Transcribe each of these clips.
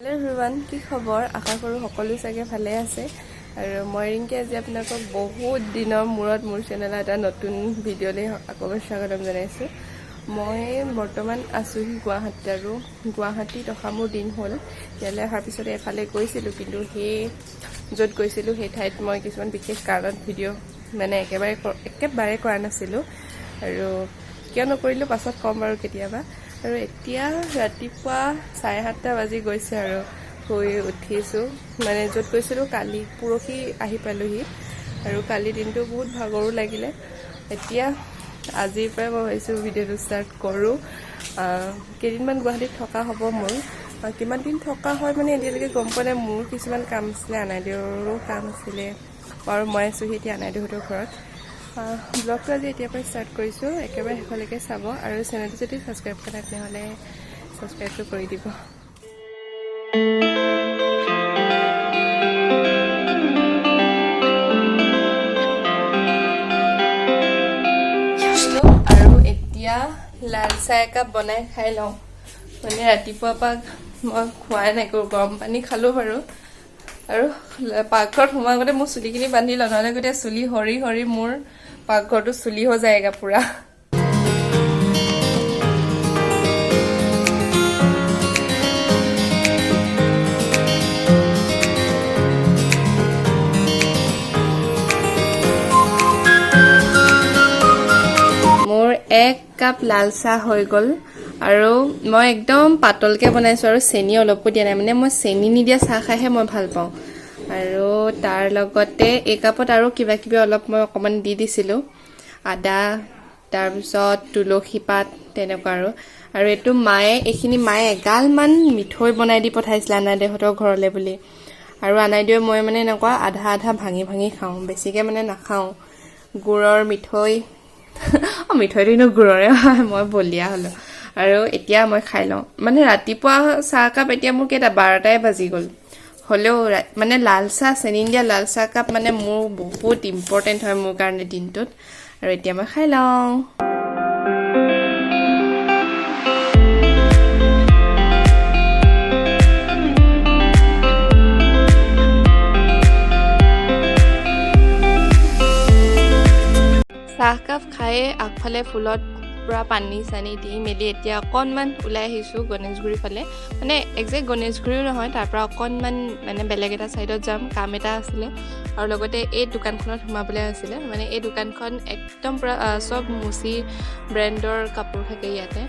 Hello everyone, কি খবৰ? আশা কৰোঁ সকলো চাগে ভালে আছে আৰু মই ৰিংকি আজি আপোনালোকক বহুত দিনৰ মূৰত মোৰ চেনেলত এটা নতুন ভিডিঅ'লৈ আকৌ স্বাগতম জনাইছোঁ। মই বৰ্তমান আছোঁহি গুৱাহাটীত আৰু গুৱাহাটীত অহা মোৰ দিন হ'ল। ইয়ালৈ অহাৰ পিছতে এফালে গৈছিলোঁ, কিন্তু সেই য'ত গৈছিলোঁ সেই ঠাইত মই কিছুমান বিশেষ কাৰণত ভিডিঅ' একেবাৰে কৰা নাছিলোঁ আৰু কিয় নকৰিলোঁ পাছত ক'ম বাৰু কেতিয়াবা। আৰু এতিয়া ৰাতিপুৱা 7:30 বাজি গৈছে আৰু শুই উঠিছোঁ। মানে য'ত গৈছিলোঁ কালি পৰহি আহি পালোহি আৰু কালি দিনটো বহুত ভাগৰো লাগিলে। এতিয়া আজিৰ পৰাই মই ভাবিছোঁ ভিডিঅ'টো ষ্টাৰ্ট কৰোঁ। কেইদিনমান গুৱাহাটীত থকা হ'ব মোৰ। কিমান দিন থকা হয় মানে এতিয়ালৈকে গম পোৱা নাই। মোৰ কিছুমান কাম আছিলে, আনাইদেউৰো কাম আছিলে আৰু মই আছোঁহি এতিয়া আনাইদেউহঁতৰ ঘৰত। ব্লগটো আজি এতিয়াৰ পৰা ষ্টাৰ্ট কৰিছোঁ, একেবাৰে শেষলৈকে চাব আৰু চেনেলটো যদি ছাবস্ক্ৰাইব কৰা তেনেহ'লে ছাবস্ক্ৰাইবটো কৰি দিব। আৰু এতিয়া লাল চাহ একাপ বনাই খাই লওঁ। মানে ৰাতিপুৱাৰ পৰা মই খোৱাই নাই, গৰম পানী খালোঁ বাৰু। আৰু পাকঘৰত সোমোৱাৰ আগতে মোৰ চুলিখিনি বান্ধি লওঁ, নহ'লে গোটেই চুলি সৰি সৰি মোৰ পাকঘৰটো চুলি হৈ যায়গা পুৰা। মোৰ 1 কাপ লাল চাহ হৈ গ'ল আৰু মই একদম পাতলকৈ বনাইছোঁ আৰু চেনি অলপো দিয়া নাই। মানে মই চেনি নিদিয়া চাহ খাইহে মই ভাল পাওঁ। আৰু তাৰ লগতে এই কাপত আৰু কিবা কিবি অলপ মই অকণমান দি দিছিলোঁ, আদা, তাৰপিছত তুলসী পাত তেনেকুৱা আৰু এইটো এইখিনি মায়ে এগালমান মিঠৈ বনাই দি পঠাইছিলে আনাইদেউহঁতৰ ঘৰলৈ বুলি। আৰু আনাইদেউৱে মই মানে এনেকুৱা আধা আধা ভাঙি ভাঙি খাওঁ, বেছিকৈ মানে নাখাওঁ। গুড়ৰ মিঠৈ মিঠৈটো এনেও গুড়ৰে হয়, মই বলিয়া হ'লোঁ। আৰু এতিয়া মই খাই লওঁ। মানে ৰাতিপুৱা চাহকাপ এতিয়া মোৰ 12টাই বাজি গ'ল। হ'লেও মানে লাল চাহ, চেনি দিয়া লাল চাহ কাপ মানে মোৰ বহুত ইম্পৰ্টেণ্ট হয় মোৰ কাৰণে দিনটোত। আৰু এতিয়া মই খাই লওঁ। চাহকাপ খায়ে আগফালে ফুলত পূৰা পানী চানী দি মেলি এতিয়া অকণমান ওলাই আহিছোঁ গণেশগুৰিৰ ফালে। মানে একজেক্ট গণেশগুৰিও নহয়, তাৰ পৰা অকণমান মানে বেলেগ এটা ছাইডত যাম, কাম এটা আছিলে আৰু লগতে এই দোকানখনত সোমাবলৈ আছিলে। মানে এই দোকানখন একদম পূৰা চব মুচি ব্ৰেণ্ডৰ কাপোৰ থাকে ইয়াতে।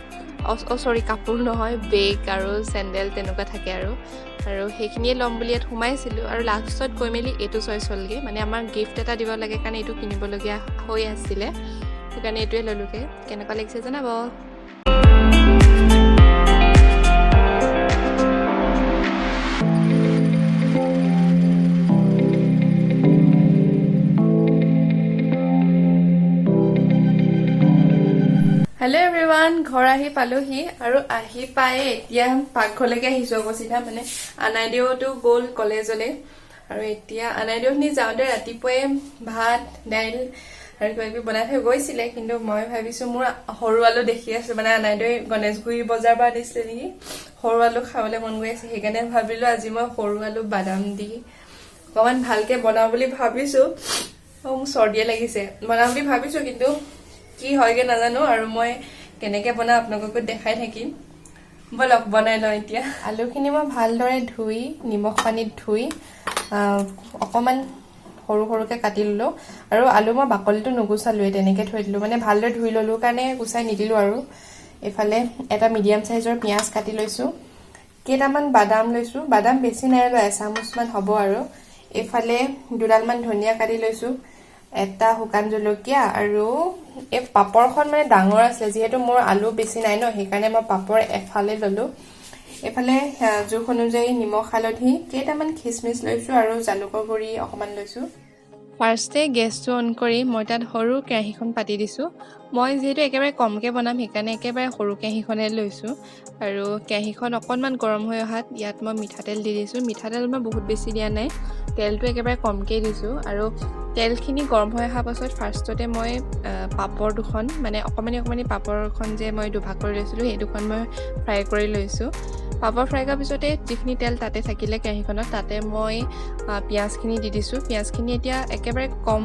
কাপোৰ নহয়, বেগ আৰু চেণ্ডেল তেনেকুৱা থাকে আৰু সেইখিনিয়ে ল'ম বুলি ইয়াত সোমাইছিলোঁ। আৰু লাষ্টত গৈ মেলি এইটো চইচ হ'লগৈ। মানে আমাৰ গিফ্ট এটা দিব লাগে কাৰণে এইটো কিনিবলগীয়া হৈ আছিলে, সেইকাৰণে এইটোৱে ল'লোগৈ। কেনেকুৱা লাগিছে জনাব। হেল্ল' এভৰিৱান, ঘৰ আহি পালোহি আৰু আহি পায়ে এতিয়া পাকঘৰলৈকে আহিছোঁ আকৌ চিধা। মানে আনাইদেউতো গ'ল কলেজলৈ আৰু এতিয়া আনাইদেউখিনি যাওঁতে ৰাতিপুৱাই ভাত দাইল আৰু কিবা কিবি বনাই থৈ গৈছিলে, কিন্তু মই ভাবিছোঁ মোৰ সৰু আলু দেখি আছোঁ। মানে আনাইদেউৱে গণেশগুৰি বজাৰৰ পৰা আনিছিলে নেকি, সৰু আলু খাবলৈ মন গৈ আছে, সেইকাৰণে ভাবিলোঁ আজি মই সৰু আলু বাদাম দি অকণমান ভালকৈ বনাওঁ বুলি ভাবিছোঁ। মোৰ চৰ্দিয়ে লাগিছে। বনাওঁ বুলি ভাবিছোঁ, কিন্তু কি হয়গে নাজানো আৰু মই কেনেকৈ বনাওঁ আপোনালোককো দেখাই থাকিম। বলক বনাই লওঁ এতিয়া। আলুখিনি মই ভালদৰে ধুই নিমখ পানীত ধুই অকণমান সৰু সৰুকৈ কাটি ল'লোঁ। আৰু আলু মই বাকলিটো নুগুচালোৱেই, তেনেকৈ থৈ দিলোঁ। মানে ভালদৰে ধুই ল'লোঁ কাৰণে গুচাই নিদিলোঁ। আৰু এইফালে এটা মিডিয়াম চাইজৰ পিঁয়াজ কাটি লৈছোঁ, কেইটামান বাদাম লৈছোঁ, বাদাম বেছি নাই লোৱা, এচামুচমান হ'ব। আৰু এইফালে 2ডালমান ধনিয়া কাটি লৈছোঁ, এটা শুকান জলকীয়া আৰু এই পাপৰখন মানে ডাঙৰ আছিলে, যিহেতু মোৰ আলু বেছি নাই ন, সেইকাৰণে মই পাপৰ এফালে ল'লোঁ। এইফালে জোখ অনুযায়ী নিমখ হালধি, কেইটামান খিচমিচ লৈছোঁ আৰু জালুকৰ গুড়ি অকণমান লৈছোঁ। ফাৰ্ষ্টে গেছটো অন কৰি মই তাত সৰু কেৰাহীখন পাতি দিছোঁ। মই যিহেতু একেবাৰে কমকৈ বনাম, সেইকাৰণে একেবাৰে সৰু কেৰাহীখনে লৈছোঁ। আৰু কেৰাহীখন অকণমান গৰম হৈ অহাত ইয়াত মই মিঠাতেল দি দিছোঁ। মিঠাতেল মই বহুত বেছি দিয়া নাই, তেলটো একেবাৰে কমকৈ দিছোঁ। আৰু তেলখিনি গৰম হৈ অহাৰ পাছত ফাৰ্ষ্টতে মই পাপৰ দুখন, মানে অকণমানি অকণমানি পাপৰখন যে মই দুভাগ কৰি লৈছিলোঁ, সেই দুখন মই ফ্ৰাই কৰি লৈছোঁ। পাপৰ ফ্ৰাই কৰাৰ পিছতে যিখিনি তেল তাতে থাকিলে কেৰাহীখনত তাতে মই পিঁয়াজখিনি দি দিছোঁ। পিঁয়াজখিনি এতিয়া একেবাৰে কম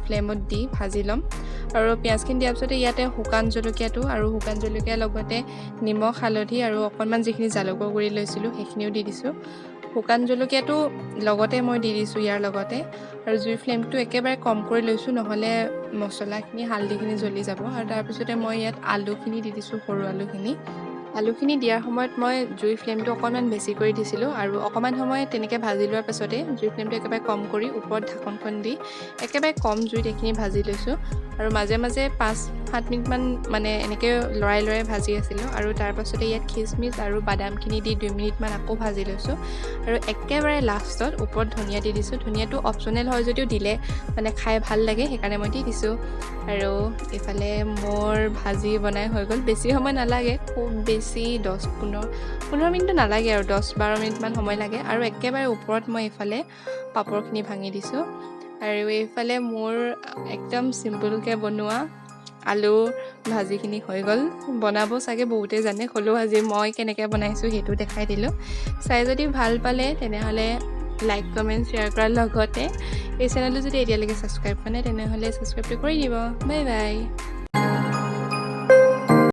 ফ্লেমত দি ভাজি ল'ম আৰু পিঁয়াজখিনি দিয়াৰ পিছতে ইয়াতে শুকান জলকীয়াটো আৰু শুকান জলকীয়াৰ লগতে নিমখ হালধি আৰু অকণমান যিখিনি জালুকৰ গুড়ি লৈছিলোঁ সেইখিনিও দি দিছোঁ। শুকান জলকীয়াটো লগতে মই দি দিছোঁ ইয়াৰ লগতে, আৰু জুইৰ ফ্লেমটো একেবাৰে কম কৰি লৈছোঁ, নহ'লে মছলাখিনি হালধিখিনি জ্বলি যাব। আৰু তাৰপিছতে মই ইয়াত আলুখিনি দি দিছোঁ, সৰু আলুখিনি দিয়াৰ সময়ত মই জুইৰ ফ্লেমটো অকণমান বেছি কৰি দিছিলোঁ আৰু অকণমান সময় তেনেকৈ ভাজি লোৱাৰ পাছতে জুইৰ ফ্লেমটো একেবাৰে কম কৰি ওপৰত ঢাকনখন দি একেবাৰে কম জুইত এইখিনি ভাজি লৈছোঁ। আৰু মাজে মাজে 5-7 মিনিটমান মানে এনেকৈ লৰাই ভাজি আছিলোঁ। আৰু তাৰপাছতে ইয়াত খিচমিচ আৰু বাদামখিনি দি 2 মিনিটমান আকৌ ভাজি লৈছোঁ। আৰু একেবাৰে লাষ্টত ওপৰত ধনিয়া দি দিছোঁ। ধনিয়াটো অপশ্যনেল হয় যদিও দিলে মানে খাই ভাল লাগে, সেইকাৰণে মই দি দিছোঁ। আৰু এইফালে মোৰ ভাজি বনাই হৈ গ'ল। বেছি সময় নালাগে, খুব বেছি 10-15 মিনিটটো নালাগে আৰু 10-12 মিনিটমান সময় লাগে। আৰু একেবাৰে ওপৰত মই এইফালে পাপৰখিনি ভাঙি দিছোঁ। আৰু এইফালে মোৰ একদম চিম্পুলকৈ বনোৱা আলু ভাজিখিনি হৈ গ'ল। বনাব চাগে বহুতেই জানে, হ'লেও আজি মই কেনেকৈ বনাইছোঁ সেইটো দেখাই দিলোঁ। চাই যদি ভাল পালে তেনেহ'লে লাইক কমেণ্ট শ্বেয়াৰ কৰাৰ লগতে এই চেনেলটো যদি এতিয়ালৈকে ছাবস্ক্ৰাইব কৰা নাই তেনেহ'লে ছাবস্ক্ৰাইবটো কৰি দিব। Bye bye.